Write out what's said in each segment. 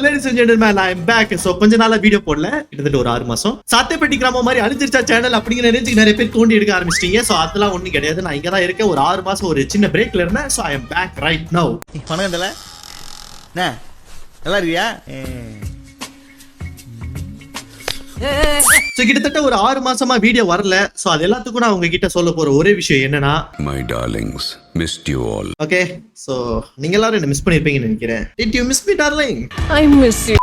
ladies and gentlemen, I am back. So கொஞ்ச நாளா video போடல, கிட்டத்தட்ட ஒரு 6 மாசம். சாத்தேப்பட்டி கிராமம் மாதிரி அழிஞ்சிருச்சா சேனல் அப்படிங்கிற ரேஞ்சுக்கு நிறைய பேர் தோண்டி எடுக்க ஆரம்பிச்சிட்டீங்க. சோ அதெல்லாம் ஒண்ணும் கிடையாது. நான் இங்க தான் இருக்கேன். ஒரு 6 மாசம் ஒரு சின்ன பிரேக்ல இருந்தேன். So I am back right now. வணக்கம்ல. நல்லா இருக்கியா? சோ கிட்டத்தட்ட ஒரு 6 மாசமா வீடியோ வரல. சோ அது எல்லாத்துக்கும் நான் உங்ககிட்ட சொல்ல போற ஒரே விஷயம் என்னன்னா, my darlings, missed you all. Okay, so நீங்க எல்லாரும் என்ன மிஸ் பண்ணிருப்பீங்கன்னு நினைக்கிறேன். Did you miss me darling? I miss you.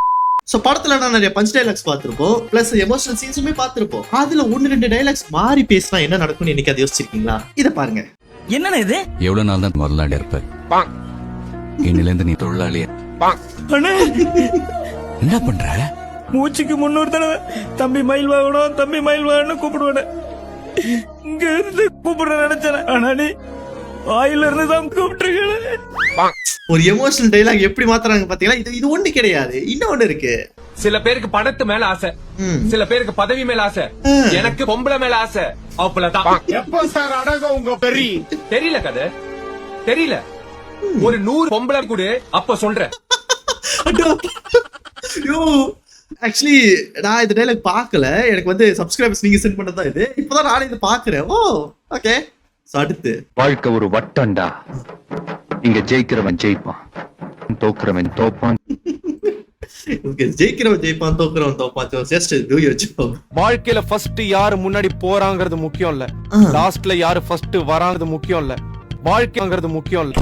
So படத்துல நான் நிறைய பஞ்ச் டைலாக்ஸ் பார்த்திருப்போம், பிளஸ் எமோஷனல் சீன்ஸுமே பார்த்திருப்போம். அதுல 1-2 டைலாக்ஸ் மாறி பேசினா என்ன நடக்கும்னு இன்னைக்கு அதை யோசிச்சிருக்கீங்களா? இத பாருங்க. என்னண்ணே இது? எவ்வளவு நாள் தான் முதலாளி இருப்ப? இன்னில இருந்து நீ தொழிலாளியா? என்ன பண்ற? மூச்சுக்கு 300 தடவை தம்பி மயில் வாங்கணும், தம்பி மயில் வாங்கணும் கூப்பிடுவேன். இங்க இருந்து கூப்பிடுற நினைச்சேன், ஆனா நீ வாயில இருந்து தான் கூப்பிட்டுருக்க. ஒரு எமோஷனல் டைலாக் எப்படி மாத்துறாங்க பாத்தீங்களா? இது ஒண்ணு கிடையாது, இன்னொன்னு இருக்கு. சில பேருக்கு பணத்து மேல ஆசை, சில பேருக்கு பதவி மேல ஆசை, எனக்கு பொம்பளை மேல ஆசை. அவ்வளவுதான். எப்ப சார் அடங்க உங்க பெரிய தெரியல கதை, தெரியல. ஒரு 100 பொம்பளை கூட அப்ப சொல்றேன். ஆக்சுவலி நான் இந்த டைலாக் பார்க்கல, எனக்கு வந்து சப்ஸ்கிரைபர்ஸ் நீங்க சென்ட் பண்ணதான் இது. இப்பதான் நானே இதை பாக்குறேன். Oh okay. அடுத்து, வாழ்க்கை ஒரு வட்டம்டா, இங்க ஜெயிக்கிறவன் ஜெயிப்பான், தோக்குறவன் தோப்பான். ஜெயிக்கிறவன் ஜெயிப்பான், தோக்குறவன் தோப்பான். Just do your job. வாழ்க்கையில ஃபர்ஸ்ட் யாரு முன்னாடி போறாங்கிறது முக்கியம் இல்ல, லாஸ்ட்ல யாரு ஃபர்ஸ்ட் வராங்கிறது முக்கியம் இல்ல, வாழ்க்கைங்கிறது முக்கியம் இல்ல.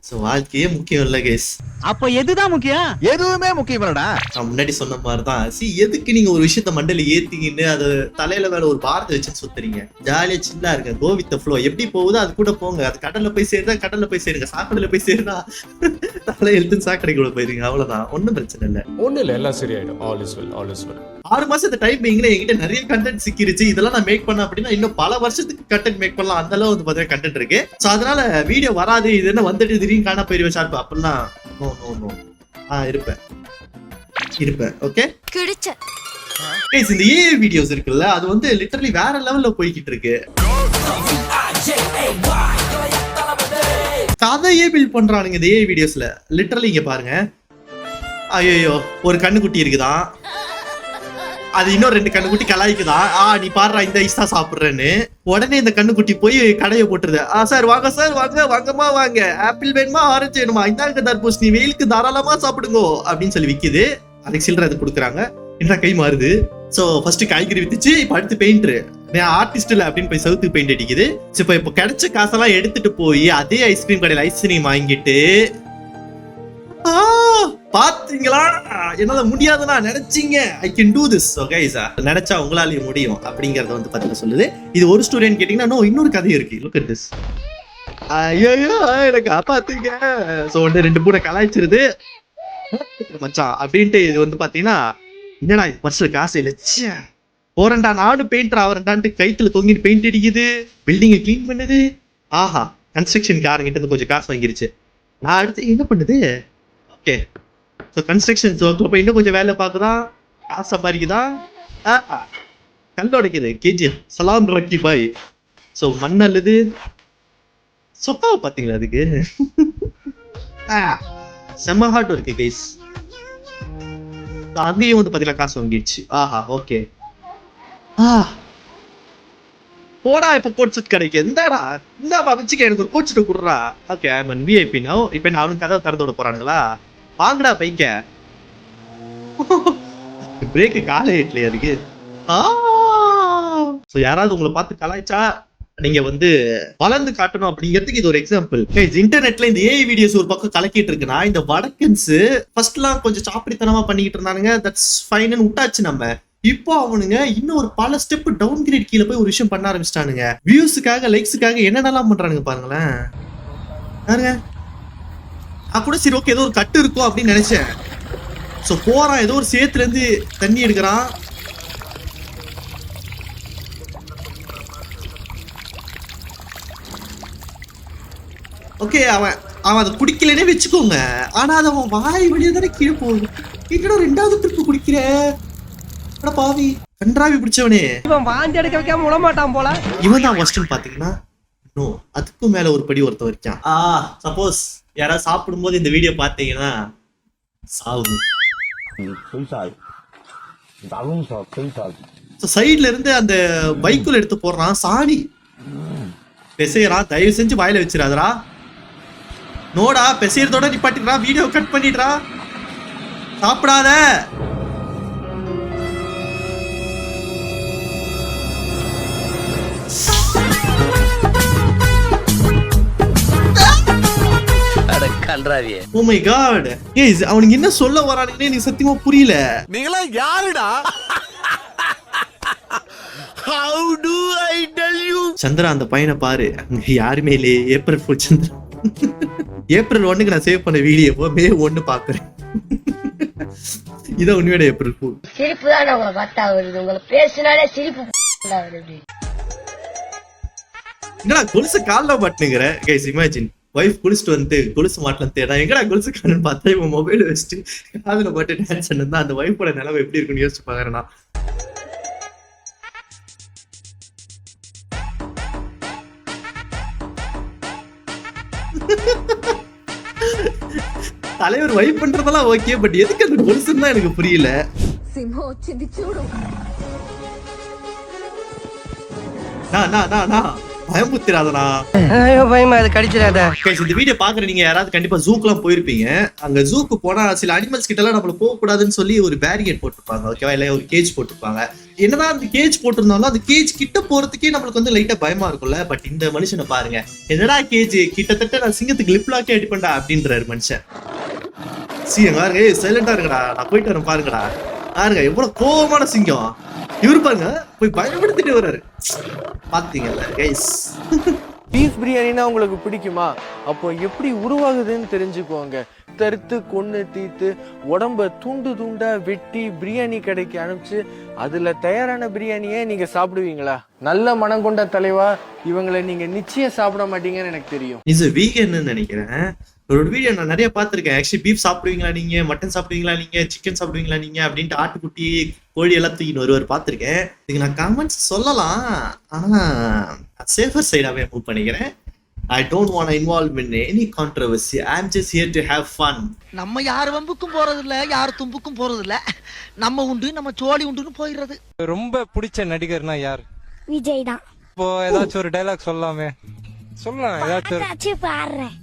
சோ வாழ்க்கையே முக்கியம் இல்ல கைஸ். அப்ப எதுதான் முக்கியம்? எதுவுமே முக்கியம் இல்லடா. நான் முன்னாடி சொன்ன மாதிரிதான். எதுக்கு நீங்க ஒரு விஷயத்த மண்டல ஏத்திக்கின்னு அது தலையில மேல ஒரு பாரத்தை வச்சு சுத்துறீங்க? ஜாலியா சில்லா இருக்க, கோ வித் தி ஃப்ளோ. எப்படி போகுதோ அது கூட போங்க. அது கடல்ல போய் சேருதா கடல்ல போய் சேருங்க, சாக்கடையில போய் சேருதா தலை எழுத்து சாக்கடைக்குள்ள போயிருங்க. அவ்வளவுதான், ஒன்னும் பிரச்சனை இல்ல. ஒண்ணு இல்ல, எல்லாம் சரியாயிடும். All is well, all is well. 6 மாசத்து டைமிங்ல என்கிட்ட நிறைய கண்டென்ட் சிக்கிருச்சு. இதெல்லாம் நான் மேக் பண்ண அப்படின்னா இன்னும் பல வருஷத்துக்கு கண்டென்ட் மேக் பண்ணலாம். அந்த அளவு வந்து பாத்தீங்கன்னா கண்டென்ட் இருக்கு. சோ அதனால வீடியோ வராது, இது என்ன வந்துட்டு திடீர்னு காண போயிருவேன் ஷார்ப் அப்படின்னா நோ நோ நோ. இருப்பேன். ஓகே கிடிச்ச கைஸ், இந்த ஏஐ வீடியோஸ் இருக்குல்ல, அது வந்து லிட்டரலி வேற லெவல்ல போய்கிட்டு இருக்கு. கதையே பில்ட் பண்றானுங்க இந்த ஏஐ வீடியோஸ்ல. லிட்டரலி இங்க பாருங்க. ஐயோ, ஒரு கண்ணுக்குட்டி இருக்குதான், அது இன்னும் 2 கண்ணுக்குட்டி கலாய்க்குதான். நீ பாடுறா இந்த ஐஸ் தான் சாப்பிடுறேன்னு. உடனே இந்த கண்ணுக்குட்டி போய் கடையை போட்டுருது. சார் வாங்க, சார் வாங்க, வாங்கம்மா வாங்க, ஆப்பிள் வேணுமா ஆரஞ்சு வேணுமா, இந்தாங்க தர்பூசணி, வெயிலுக்கு தாராளமா சாப்பிடுங்க அப்படின்னு சொல்லி விக்குது. அதுக்கு சில்லற அது கொடுக்குறாங்க. என்ன கை மாறுது. சோ ஃபர்ஸ்ட் காய்கறி வித்துச்சு, இப்ப அடுத்து பெயிண்டர், ஆர்டிஸ்ட் இல்ல அப்படின்னு போய் சவுத்து பெயிண்ட் அடிக்குது. இப்ப கிடைச்ச காசெல்லாம் எடுத்துட்டு போய் அதே ஐஸ்கிரீம் கடையில ஐஸ்கிரீம் வாங்கிட்டு, பாத்தீங்களா என்னால முடியாதுன்னா நினைச்சீங்க, I can do this. Okay sir, நினைச்சா உங்களாலேயும் முடியும் அப்படிங்கறத வந்து பாத்தீங்கன்னா சொல்லுது. இது ஒரு ஸ்டூடெண்ட் கேட்டீங்கன்னா இன்னொரு கதை இருக்கு. Look at this. ஐயோ எனக்கு பாத்தீங்க. சோ வந்து 2 பூனை கலாய்ச்சிருது மச்சான் அப்படின்ட்டு. இது வந்து பாத்தீங்கன்னா என்னடா பர்ஸ்ல காசு இல்ல, போறேன்டா நானும் பெயிண்டர் ஆவறேன்டான்ட்டு கைத்துல தொங்கிட்டு பெயிண்ட் அடிக்குது, பில்டிங்கை கிளீன் பண்ணுது. ஆஹா, கன்ஸ்ட்ரக்ஷன் காரங்கிட்ட இருந்து கொஞ்சம் காசு வாங்கிருச்சு. நான் அடுத்து என்ன பண்ணுது? ஓகே, ஸோ கன்ஸ்ட்ரக்ஷன் ஒர்க்கில் போய் இன்னும் கொஞ்சம் வேலை பார்க்குதான், காசு சம்பாதிக்குதான். கல் உடைக்குது கேஜிஎஃப் சலாம் ரக்கி பாய். ஸோ மண் அல்லது சொக்காவை பார்த்தீங்களா அதுக்கு செம்ம ஹார்ட் ஒர்க்கு கைஸ். அங்கேயும் வந்து பார்த்தீங்கன்னா காசு வாங்கிடுச்சு. ஆஹா ஓகே. போடா இப்ப கோட் செட் கிடைக்கு. இந்தாடா இந்தாப்பா வச்சுக்க, எனக்கு ஒரு கோட் செட் கொடுறா. ஓகே, ஐ அம் விஐபி நவ். இப்போ நான் அவனுக்கு கதை திறந்து விட போறானுங்களா? வாங்கடா பைக்க. பிரேக்கு காலே இல்லையா அதுக்கு? ஸோ யாராவது உங்களை பார்த்து கலாய்ச்சா நீங்க வந்து வளர்ந்து காட்டணும் அப்படிங்கிறதுக்கு இது ஒரு எக்ஸாம்பிள். இன்டர்நெட்ல இந்த ஏஐ வீடியோஸ் ஒரு பக்கம் கலக்கிட்டு இருக்குன்னா, இந்த வடக்கன்ஸ் ஃபர்ஸ்ட்லாம் கொஞ்சம் சாப்பிடித்தனமா பண்ணிக்கிட்டு இருந்தானுங்க. தட்ஸ் ஃபைன் விட்டாச்சு நம்ம. இப்போ அவனுங்க இன்னும் ஒரு பல ஸ்டெப் டவுன் கிரேட் கீழே போய் ஒரு விஷயம் பண்ண ஆரம்பிச்சிட்டானுங்க. வியூஸுக்காக லைக்ஸுக்காக என்னென்னலாம் பண்றானுங்க பாருங்களேன். பாருங்க, நான் கூட சரி ஓகே ஏதோ ஒரு கட்டு இருக்கும் அப்படின்னு நினைச்சேன். ஸோ போறான், ஏதோ ஒரு சேத்துல இருந்து தண்ணி எடுக்கிறான். ஓகே, அவன் அதை குடிக்கலன்னே வச்சுக்கோங்க. ஆனா அது அவன் வாய் வழியா தானே கீழே போகுது. என்னடா 2வது ட்ரிப் குடிக்கிற பாவி கன்றாவி பிடிச்சவனே. இவன் வாந்தி எடுக்க வைக்காம விட மாட்டான் போல. இவன் தான் ஃபர்ஸ்ட்னு பாத்தீங்கன்னா அதுக்கும் மேல ஒரு படி ஒருத்த வரைக்கும். சப்போஸ் யாராவது சாப்பிடும் போது இந்த வீடியோ பாத்தீங்கன்னா சாவு. சைட்ல இருந்து அந்த பைக்குள்ள எடுத்து போடுறான் சாணி பெசையறான். தயவு செஞ்சு வாயில வச்சிடாதடா. நோடா பெசையறதோட நிப்பாட்டிடுறா, வீடியோ கட் பண்ணிடுறா. சாப்பிடாத. Oh my god. Guys, அவனுக்கு என்ன சொல்ல வரானுங்கன்னு எனக்கு சத்தியமா புரியல. நீங்களா யாருடா? How do I tell you? Chandra அந்த பையனை பாரு, அங்க யாருமே இல்லையே. April full Chandra. ஏப்ரல் 1க்கு நான் சேவ் பண்ண வீடியோ மே 1 பாக்குறேன். இதான் உண்மையோட ஏப்ரல் ஃபுல். சிரிப்பு தான் உங்களை பார்த்தா வருது, உங்களை பேசினாலே சிரிப்பு வருது. என்னடா கொலுசு கால்ல மாட்டுங்கிற? கைஸ் இமேஜின் வைஃப் குளிச்சுட்டு வந்து கொலுசு மாட்டலாம் தேடா, எங்கடா கொலுசு காணுன்னு பார்த்தா இவன் மொபைல் வச்சுட்டு காதுல மாட்டு டான்ஸ் பண்ணா அந்த வைஃபோட நிலைமை எப்படி இருக்குன்னு யோசிச்சு பாக்குறேன்னா. தலைவர் வைப் பண்றதெல்லாம் ஓகே, பட் எதுக்கு அந்த கொலுசுன்னு தான் எனக்கு புரியல. సింహం వచ్చింది చూడు. பயமுத்திராதனா. பயமா அது கடிச்சிடாத. கைஸ் இந்த வீடியோ பாக்குற நீங்க யாராவது கண்டிப்பா ஜூக்குலாம் போயிருப்பீங்க. அங்க ஜூக்கு போனா சில அனிமல்ஸ் கிட்ட எல்லாம் நம்மள போக கூடாதுன்னு சொல்லி ஒரு பேரியர் போட்டுருப்பாங்க, ஓகேவா? இல்ல ஒரு கேஜ் போட்டுருப்பாங்க. என்னதான் அந்த கேஜ் போட்டிருந்தாலும் அந்த கேஜ் கிட்ட போறதுக்கே நம்மளுக்கு வந்து லைட்டா பயமா இருக்கும்ல. பட் இந்த மனுஷனை பாருங்க, என்னடா கேஜ், கிட்டத்தட்ட நான் சிங்கத்துக்கு லிப்லாக்கே அடிப்பேன்டா அப்படின்றாரு மனுஷன். சிங்க பாருங்க, சைலண்டா இருங்கடா, நான் போயிட்டு வரேன் பாருங்கடா. பாருங்க எவ்வளவு கோவமான சிங்கம் இவரு, பாருங்க போய் பயன்படுத்திட்டு வர்றாரு. பாத்தீங்கல்ல கைஸ். பீஃப் பிரியாணினா உங்களுக்கு பிடிக்குமா? அப்போ எப்படி உருவாகுதுன்னு தெரிஞ்சுக்கோங்க. தடுத்து கொன்னு தீத்து உடம்ப துண்டு துண்டா வெட்டி பிரியாணி கடைக்கு அனுப்பிச்சு அதுல தயாரான பிரியாணியே நீங்க சாப்பிடுவீங்களா? நல்ல மனம் கொண்ட தலைவா, இவங்களை நீங்க நிச்சயம் சாப்பிட மாட்டீங்கன்னு எனக்கு தெரியும். இது வீகன்னு நினைக்கிறேன். ஒரு வீடியோ நான் நிறைய பார்த்திருக்கேன். ஆக்சுவலி பீஃப் சாப்பிடுவீங்களா நீங்க, மட்டன் சாப்பிடுவீங்களா நீங்க, சிக்கன் சாப்பிடுவீங்களா நீங்க அப்படின்ட்டு ஆட்டுக்குட்டி கோழி எல்லாம் தூக்கின்னு ஒருவர் பார்த்திருக்கேன். இதுக்கு நான் கமெண்ட்ஸ் சொல்லலாம், ஆனா சேஃபர் சைடாவே மூவ் பண்ணிக்கிறேன். I don't want to involve in any controversy. I'm just here to have fun. நம்ம யார் வம்புக்கும் போறது இல்ல, யார் தும்புக்கும் போறது இல்ல. நம்ம உண்டு, நம்ம சோழி உண்டுன்னு போயிடுறது. ரொம்ப பிடிச்ச நடிகர்னா யார்? விஜய் தான். இப்போ ஏதாச்சும் ஒரு டைலாக் சொல்லலாமே. சொல்லலாம் ஏதாச்சும். பாடுறேன்.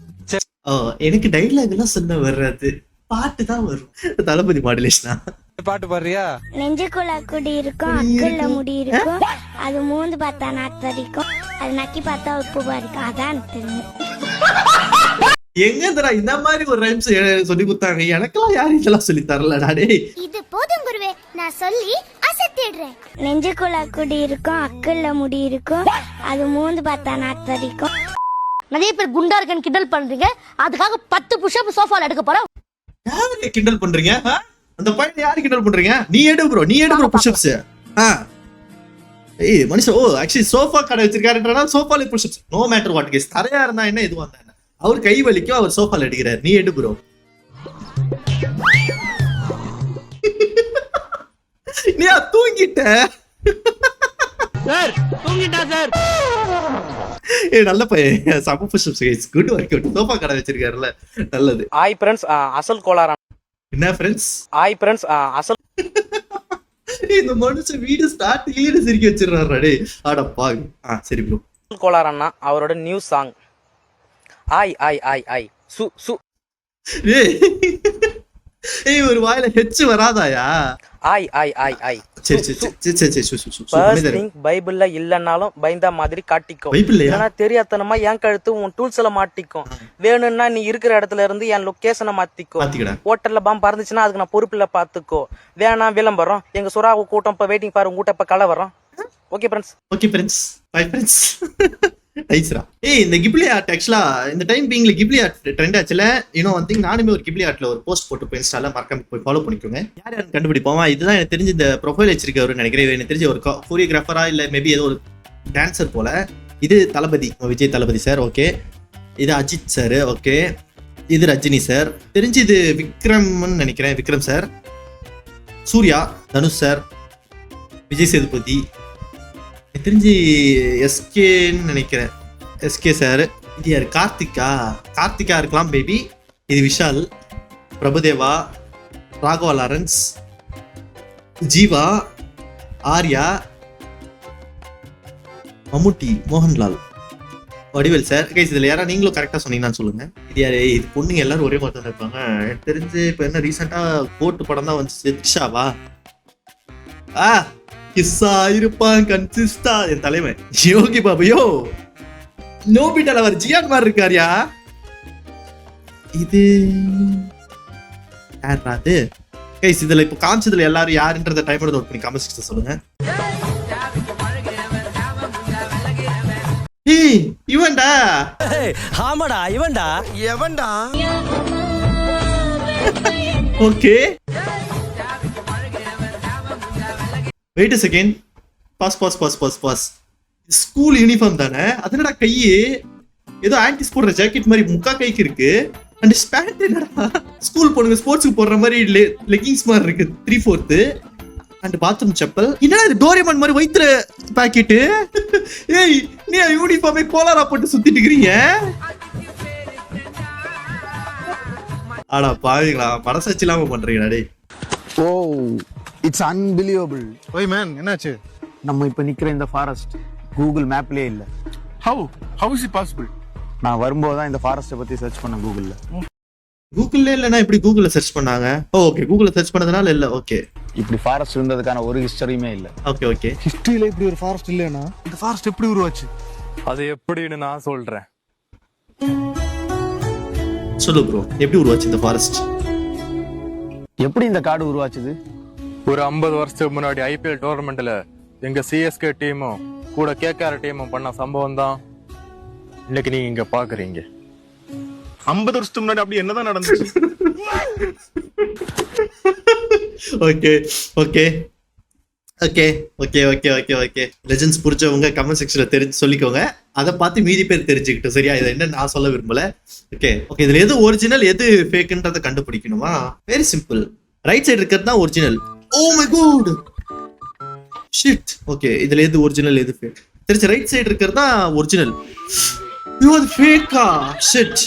எனக்கு டைலாக் எல்லாம் சொன்ன வர்றது, பாட்டு தான் வரும். தளபதி மாடுலேஷனா பாட்டு பாடுறியா? நெஞ்சுக்குள்ள குடி இருக்கும், அக்குள்ள முடி இருக்கும், அது மூந்து பார்த்தா நாத்தரிக்கும், அது நக்கி பார்த்தா உப்பு பாரிக்கும். அதான் தெரியும். எங்க தரா இந்த மாதிரி ஒரு ரைம்ஸ் சொல்லி கொடுத்தாங்க? எனக்கெல்லாம் யாரும் இதெல்லாம் சொல்லி தரல. நானே இது போதும் குருவே, நான் சொல்லி அசத்திடுறேன். நெஞ்சுக்குள்ள குடி இருக்கும், அக்குள்ள முடி இருக்கும், அது மூந்து பார்த்தா நாத்தரிக்கும். நிறைய பேர் குண்டா இருக்கன்னு கிண்டல் பண்றீங்க, அதுக்காக 10 புஷ்அப் சோஃபால எடுக்க போறோம். யாரு கிண்டல் பண்றீங்க? அந்த பையனை யாரு கிண்டல் பண்றீங்க? நீ எடு ப்ரோ, நீ எடு ப்ரோ புஷ்அப்ஸ். ஏய் மனுஷன், ஓ ஆக்சுவலி சோஃபா கடை வச்சிருக்காருன்றா சோஃபால push ups. No matter what case, தரையா இருந்தா என்ன, எதுவா இருந்தா என்ன, அவர் கை வலிக்கும், அவர் சோஃபால எடுக்கிறார். நீ எடு ப்ரோ. நீ தூங்கிட்ட சார், தூங்கிட்டா சார். ஏ நல்ல பையன், சம push-ups guys, good work out. Sofa கடை வச்சிருக்காருல, நல்லது. ஹாய் ஃப்ரெண்ட்ஸ், அசல் கோலாரா. என்ன ஃப்ரெண்ட்ஸ்? ஹாய் ஃப்ரெண்ட்ஸ், அசல். இந்த மனுஷன் வீடியோ ஸ்டார்டிங்ல சிரிக்க வச்சிடுறாரு. டேய் அடப்பா. சரி ப்ரோ. கோலாரண்ணா அவரோட நியூ சாங் ஆய் ஆய் ஆய் ஆய் சு சு. ஏய் ஒரு வாயில ஹெச் வராதாயா? ஆய் ஆய் ஆய் ஆய். சரி சரி சரி சரி சரி சு சு. பைபிள்ல இல்லன்னாலும் பயந்த மாதிரி காட்டிக்கோ. ஏன்னா தெரியாதனமா என் கழுத்து உன் டூல்ஸ்ல மாட்டிக்கும். வேணும்னா நீ இருக்கிற இடத்துல இருந்து என் லொகேஷனை மாத்திக்கோ. ஹோட்டல்ல பாம்பு பறந்துச்சுன்னா அதுக்கு நான் பொறுப்பில்ல பாத்துக்கோ. வேணாம் விளம்பரம், எங்க சுறா கூட்டம் இப்ப வெயிட்டிங் பாரு, உங்ககிட்ட இப்ப களை வரோம். Okay friends. Okay friends. Bye friends. நைஸ்ரா. ஏய் இந்த கிப்லி ஆர்ட் ஆக்சுவலா இந்த டைம் பீங்ல கிப்லி ஆர்ட் ட்ரெண்ட் ஆச்சுல. இன்னும் வந்து நானுமே ஒரு கிப்லி ஆர்ட்ல ஒரு போஸ்ட் போட்டு இன்ஸ்டால மறக்காம போய் ஃபாலோ பண்ணிக்கோங்க. யார் யாரும் கண்டுபிடிப்போம். இதுதான் எனக்கு தெரிஞ்சு இந்த ப்ரொஃபைல் வச்சிருக்கவரு நினைக்கிறேன். எனக்கு தெரிஞ்ச ஒரு கோரியோகிராஃபரா இல்ல மேபி ஏதோ ஒரு டான்சர் போல. இது தளபதி, விஜய் தளபதி சார். ஓகே, இது அஜித் சார். ஓகே, இது ரஜினி சார். தெரிஞ்சு இது விக்ரம்னு நினைக்கிறேன், விக்ரம் சார். சூர்யா, தனுஷ் சார், விஜய் சேதுபதி. எனக்கு தெரிஞ்சு எஸ்கேன்னு நினைக்கிறேன், எஸ்கே சார். இது யார்? கார்த்திகா. கார்த்திகா இருக்கலாம் பேபி. இது விஷால், பிரபுதேவா, ராகவா லாரன்ஸ், ஜீவா, ஆர்யா, மம்முட்டி, மோகன்லால், வடிவேல் சார். கைஸ் இதுல யாரா நீங்களும் கரெக்டா சொன்னீங்கன்னு சொல்லுங்க. இது யாரு? இது பொண்ணுங்க எல்லாரும் ஒரே மாதிரி தான் இருப்பாங்க. எனக்கு தெரிஞ்சு இப்ப என்ன ரீசெண்டா கோட்டு படம் தான் வந்துச்சு. த்ரிஷாவா? கிஸ்ஸா இருப்பான் கன்சிஸ்டா. என் தலைமை யோகி பாபு. யோ நோபிட்டால அவர் ஜியான் மாதிரி இருக்காரியா? இது யாராது? கைஸ் இதுல இப்ப காமிச்சதுல எல்லாரும் யாருன்றத டைம் நோட் பண்ணி கமெண்ட் செக்ஷன்ல சொல்லுங்க. இவன்டா. ஆமாடா இவன்டா. எவன்டா? Okay wait a second. Boss. School uniform தானே? அது என்னடா கையே ஏதோ ஆன்டிஸ் போடுற ஜாக்கெட் மாதிரி முக்கா கைக்கு இருக்கு. அண்ட் பேண்ட் என்னடா ஸ்கூல் பொண்ணுங்க ஸ்போர்ட்ஸ்க்கு போடுற மாதிரி லெகிங்ஸ் மாதிரி இருக்கு 3/4. And bathroom chappal. என்னடா இது டோரேமான் மாதிரி வைத்திர பாக்கெட்டு? ஏய் நீ யூனிஃபார்மே கோலாரா போட்டு சுத்திட்டு இருக்கீங்க. ஆடா பாவீங்களா, மனசாட்சி இல்லாம பண்றீங்களா டேய்? ஓ இட்ஸ் அன்பிலீவபிள். ஓய் மேன் என்னாச்சு? நம்ம இப்ப நிக்கிற இந்த ஃபாரஸ்ட் கூகுள் மேப்லயே இல்ல. How is it possible? நான் வரும்போது தான் இந்த ஃபாரஸ்ட்டை பத்தி சர்ச் பண்ணேன் கூகுள்ல. கூகுள்ல இல்லனா எப்படி கூகுள்ல சர்ச் பண்ணாங்க? ஓகே கூகுள்ல சர்ச் பண்ணதுனால இல்ல. ஓகே இப்படி ஃபாரஸ்ட் இருந்ததுக்கான ஒரு ஹிஸ்டரியுமே இல்ல. ஓகே ஹிஸ்டரியில இப்படி ஒரு ஃபாரஸ்ட் இல்லனா இந்த ஃபாரஸ்ட் எப்படி உருவாச்சு? அது எப்படின்னு நான் சொல்றேன். சொல்லு ப்ரோ, எப்படி உருவாச்சு இந்த ஃபாரஸ்ட்? எப்படி இந்த காடு உருவாச்சுது? ஒரு 50 வருஷத்துக்கு முன்னாடி IPL டோர்னமெண்ட்ல எங்க CSK டீமும் கூட KKR டீமும் பண்ண சம்பவம் தான் இன்னைக்கு நீங்க இங்க பாக்குறீங்க. 50 வருஷத்துக்கு முன்னாடி அப்படி என்னதான் நடந்துச்சு? ஓகே லெஜெண்ட்ஸ் புரிஞ்சவங்க கமெண்ட் செக்ஷன்ல தெரிஞ்சு சொல்லிக்கோங்க. அதை பார்த்து மீதி பேர் தெரிஞ்சுக்கிட்டோம். சரியா? இது என்ன நான் சொல்ல விரும்பல. ஓகே இதுல எது ஒரிஜினல் எது ஃபேக்ன்றத கண்டுபிடிக்கணுமா? Very simple. ரைட் சைடு இருக்கிறது தான் original. Oh my God shit. Okay இதுல எது ஒரிஜினல் எது ஃபேக் தெரிஞ்சு ரைட் சைடு இருக்கிறது தான் ஒரிஜினல். ஐயோ அது ஃபேக்கா? ஷிட்.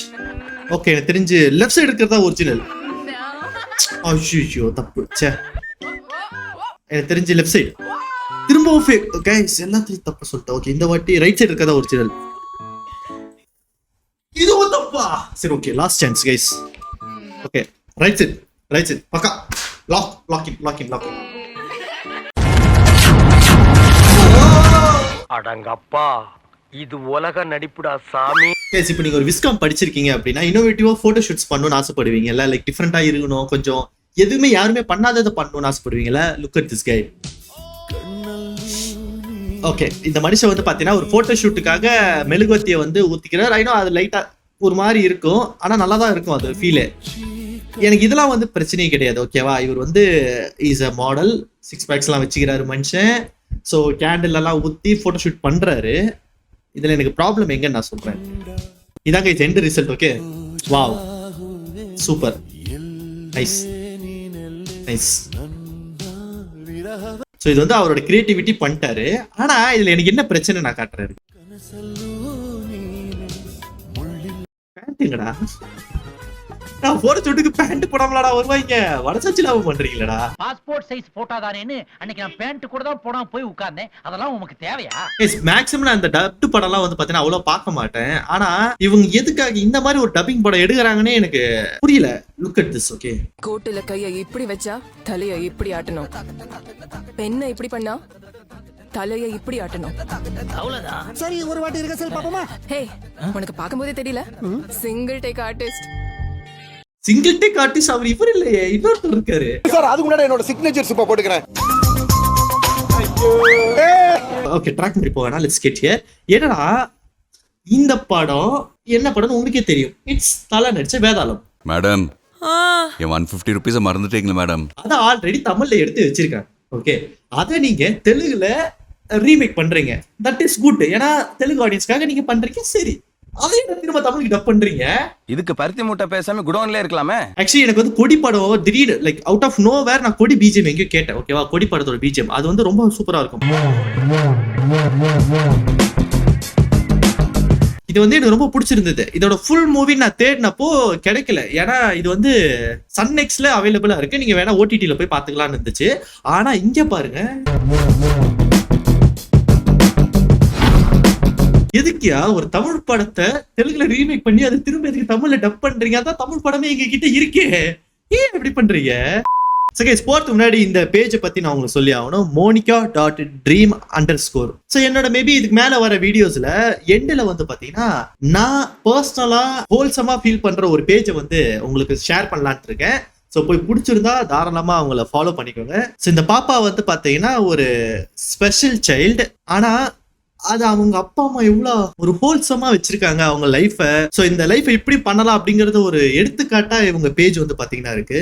ஓகே எனக்கு தெரிஞ்சு லெஃப்ட் சைடு இருக்கிறது தான் ஒரிஜினல். ஐயோ தப்பு. ச்சே எனக்கு தெரிஞ்சு லெஃப்ட் சைடு திரும்பவும் ஃபேக். கைஸ் எல்லாத்தையும் தப்பு சொல்லிட்டேன். ஓகே இந்த வாட்டி ரைட் சைடு இருக்கிறதா ஒரிஜினல். இதுவும் தப்பா? சரி okay last chance guys. Okay right side பக்கா. Log in. அடங்கப்பா இது உலக நடிப்புடா சாமி. கைஸ் இப்போ நீங்க ஒரு விஸ்காம் படிச்சிருக்கீங்க அப்படின்னா இன்னோவேட்டிவா போட்டோ ஷூட்ஸ் பண்ணணும்னு ஆசைப்படுவீங்கல்ல? லைக் டிஃப்ரெண்டா இருக்கணும், கொஞ்சம் எதுவுமே யாருமே பண்ணாததை பண்ணணும்னு ஆசைப்படுவீங்கல்ல? Look at this guy. Okay இந்த மனுஷன் வந்து பாத்தீங்கன்னா ஒரு போட்டோ ஷூட்டுக்காக மெழுகுவத்தியை வந்து ஊத்திக்கிறார். ஐநோ அது லைட்டா ஒரு மாதிரி இருக்கும், ஆனா நல்லா தான் இருக்கும் அது ஃபீலே. எனக்கு இதெல்லாம் வந்து பிரச்சனையே கிடையாது. ஓகேவா? இவர் வந்து இஸ் அ மாடல், 6 பேக்ஸ் எல்லாம் வச்சுக்கிறாரு மனுஷன். ஸோ கேண்டில் எல்லாம் ஊத்தி போட்டோ ஷூட் பண்றாரு. இதுல எனக்கு ப்ராப்ளம் எங்கன்னு நான் சொல்றேன். இதாங்க இது end result. Okay wow super nice. So இது வந்து அவரோட கிரியேட்டிவிட்டி பண்ணிட்டாரு. ஆனா இதுல எனக்கு என்ன பிரச்சனை நான் காட்டுறேன். பேண்ட்டுங்கடா, நான் போற சொட்டுக்கு பேண்ட் போடாமலடா வருவாங்க. வடசாச்சி லாபம் பண்றீங்களா? பாஸ்போர்ட் சைஸ் போட்டோ தானேன்னு அன்னைக்கு நான் பேண்ட் கூட தான் போடாம போய் உட்கார்ந்தேன். அதெல்லாம் உங்களுக்கு தேவையா? மேக்ஸிமம் நான் அந்த டப் படம்லாம் வந்து பாத்தீங்கன்னா அவ்வளவு பார்க்க மாட்டேன். ஆனா இவங்க எதுக்காக இந்த மாதிரி ஒரு டப்பிங் படம் எடுக்கிறாங்கன்னே எனக்கு புரியல. Look at this. ஓகே கோட்டுல கையை இப்படி வச்சா தலையை இப்படி ஆட்டணும், பெண்ணை இப்படி பண்ணா தலையை இப்படி ஆட்டணும். அவ்வளவுதான். சரி ஒரு வாட்டி இருக்க செல் பாப்போமா? ஹே உனக்கு பாக்கும்போதே தெரியல? Single take artist. Single take artist அவர் இவர் இல்லையே, இன்னொருத்தர் இருக்காரு சார். அதுக்கு முன்னாடி என்னோட சிக்னேச்சர் சூப்பர் போட்டுக்கிறேன். ஓகே ட்ராக் மாதிரி போவேனா? Let's get here. என்னடா இந்த படம் என்ன படம் உங்களுக்கே தெரியும். இட்ஸ் தலை நடிச்ச வேதாளம். மேடம் என் 150 ருபீஸை மறந்துட்டீங்களா மேடம்? அதை ஆல்ரெடி தமிழ்ல எடுத்து வச்சிருக்காங்க. ஓகே அதை நீங்க தெலுங்குல ரீமேக் பண்றீங்க. That is good. ஏன்னா தெலுங்கு ஆடியன்ஸ்க்காக நீங்க பண்றீங்க. சரி அதே திரும்ப தமிழுக்கு டப் பண்றீங்க. இதுக்கு பருத்தி மூட்டை பேசாம குடோன்ல இருக்கலாமே. ஆக்சுவலி எனக்கு வந்து கொடி படம் திடீர்னு like out of nowhere நான் கொடி பிஜிஎம் எங்கேயும் கேட்டேன். ஓகேவா? கொடி படத்தோட பிஜிஎம் அது வந்து ரொம்ப சூப்பரா இருக்கும். இது வந்து எனக்கு ரொம்ப பிடிச்சிருந்தது. இதோட ஃபுல் மூவி நான் தேடினப்போ கிடைக்கல. ஏன்னா இது வந்து சன் நெக்ஸ்ட்ல அவைலபிளா இருக்கு, நீங்க வேணா ஓடிடில போய் பாத்துக்கலாம்னு இருந்துச்சு. ஆனா இங்க பாருங்க, எதுக்கியா ஒரு தமிழ் படத்தை தெலுங்குல ரீமேக் பண்ணி அதை திரும்ப எதுக்கு தமிழ்ல டப் பண்றீங்க? அதான் தமிழ் படமே எங்க கிட்ட இருக்கே, ஏன் எப்படி பண்றீங்க? போறதுக்கு முன்னாடி இந்த பேஜை பத்தி நான் உங்களுக்கு சொல்லி ஆகணும். monica.dream_. ஸோ என்னோட மேபி இதுக்கு மேல வர வீடியோஸ்ல எண்டில் வந்து பாத்தீங்கன்னா நான் பர்சனலா ஹோல்சமா ஃபீல் பண்ற ஒரு பேஜை வந்து உங்களுக்கு ஷேர் பண்ணலான்ட்டு இருக்கேன். ஸோ போய் பிடிச்சிருந்தா தாராளமா அவங்கள ஃபாலோ பண்ணிக்கோங்க. ஸோ இந்த பாப்பா வந்து பாத்தீங்கன்னா ஒரு ஸ்பெஷல் சைல்டு, ஆனா அது அவங்க அப்பா அம்மா எவ்வளவு ஒரு ஹோல்சமா வச்சிருக்காங்க அவங்க லைஃப. சோ இந்த லைஃப் இப்படி பண்ணலாம் அப்படிங்கறது ஒரு எடுத்துக்காட்டா இவங்க பேஜ் வந்து பாத்தீங்கன்னா இருக்கு.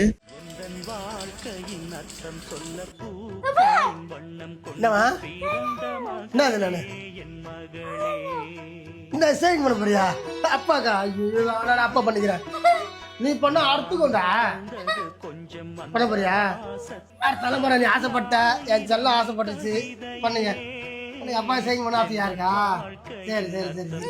அப்பா பண்ணிக்கிறேன், நீ பண்ண அடுத்துக்கோண்டா பண்ண போறியா? தலைமுறை நீ ஆசைப்பட்ட, என் செல்லம் ஆசைப்பட்டுச்சு, பண்ணுங்க. அப்பா செய்ய பண்ண ஆசையா இருக்கா? சரி சரி சரி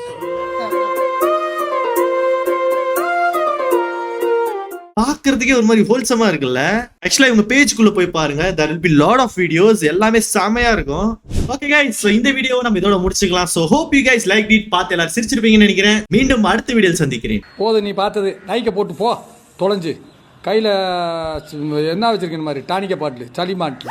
பாக்குறதுக்கே ஒரு மாதிரி ஹோல்சமா இருக்குல்ல. ஆக்சுவலா இவங்க பேஜ்க்குள்ள போய் பாருங்க, there will be lot of videos, எல்லாமே செமையா இருக்கும். ஓகே गाइस, சோ இந்த வீடியோவை நம்ம இதோட முடிச்சுக்கலாம். So hope you guys liked it. பார்த்து எல்லாரும் சிரிச்சிருப்பீங்கன்னு நினைக்கிறேன். மீண்டும் அடுத்த வீடியோல சந்திக்கிறேன். போது நீ பார்த்தது லைக்க போட்டு போ, தொலைஞ்சு கையில என்ன வச்சிருக்கேன் மாதிரி டானிக்க பாட்டில் சளி மாட்டி